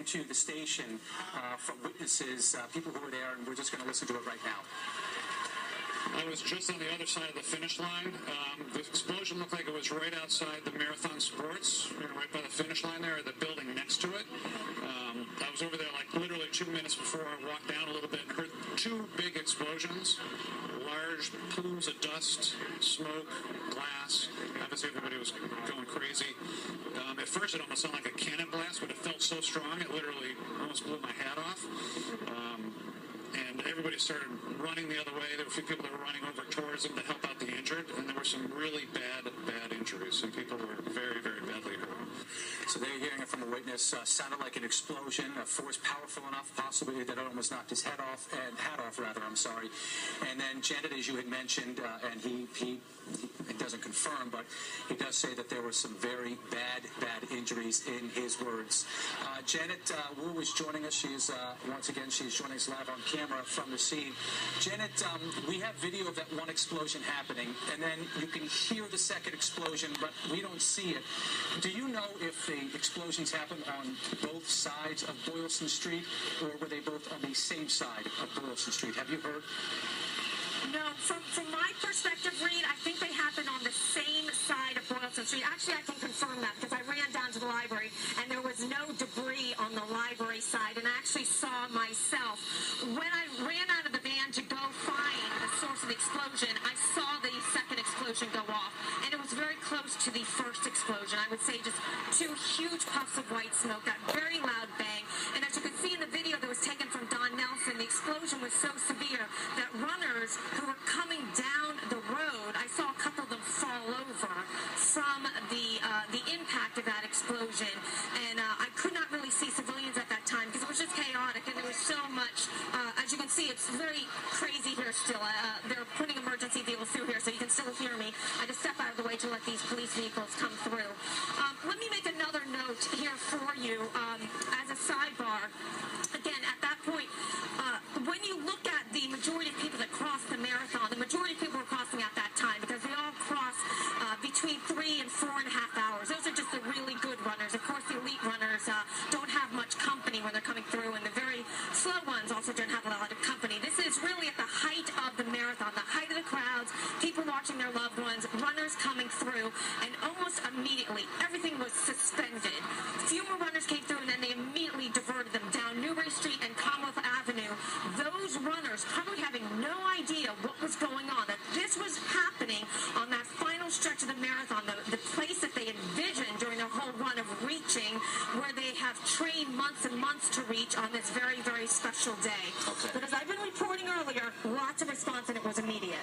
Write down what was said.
to the station from witnesses, people who were there, and we're just going to listen to it right now. I was just on the other side of the finish line. The explosion looked like it was right outside the Marathon Sports, right by the finish line there, the building next to it. I was over there like literally 2 minutes before I walked down a little bit and heard two big explosions, large plumes of dust, smoke, glass. Obviously everybody was going crazy. At first it almost sounded like a cannon blast, but it felt so strong it literally almost blew my hat off. And everybody started running the other way. There were a few people that were running over towards them to help out the injured, and there were some really bad injuries. Some people were very, very badly hurt. So they're hearing it from a witness. Sounded like an explosion, a force powerful enough, possibly, that it almost knocked his hat off, I'm sorry. And then Janet, as you had mentioned, and he doesn't confirm, but he does say that there were some very bad injuries in his words. Janet Wu is joining us. She's she's joining us live on camera from the scene. Janet, we have video of that one explosion happening, and then you can hear the second explosion, but we don't see it. Do you know if the explosions happened on both sides of Boylston Street, or were they both on the same side of Boylston Street? Have you heard? No, from my perspective, Reed, I think they happened on the same side of Boylston Street. Actually, I can confirm that because I ran down to the library and there was no debris on the library side. And I actually saw myself, when I ran out of the van to go find the source of the explosion, I saw the second explosion go off. And it was very close to the first explosion. I would say just two huge puffs of white smoke, that very loud bang. And as you can see in the video that was taken from Don Nelson, the explosion was so severe that runners who were coming down the road, I saw a couple of them fall over from the impact of that explosion. And I could not really see civilians at that time because it was just chaotic and there was so much. As you can see, it's very crazy here still. They're putting emergency vehicles through here so you can still hear me. I just step out of the way to let these police vehicles come through. Let me make another note here for you as a sidebar. Again, at that point, when you look at the majority of people that crossed the marathon, the majority of people were crossing at that time because they all cross between 3 and 4.5 hours. Those are just the really good runners. Of course, the elite runners don't have much company when they're coming through, and the very slow ones also don't have a lot of company. This is really at the height of the marathon, the height of the crowds, people watching their loved ones, runners coming through, and almost immediately everything was suspended. Few more runners came through, and then they immediately diverted them down Newbury Street and Commonwealth Avenue. Those runners probably having no idea what was going on, that this was happening on that final stretch of the marathon, the place that they envisioned during their whole run of reaching, where they have trained months and months to reach on this very, very special day. Okay. But as I've been reporting earlier, lots of response, and it was immediate.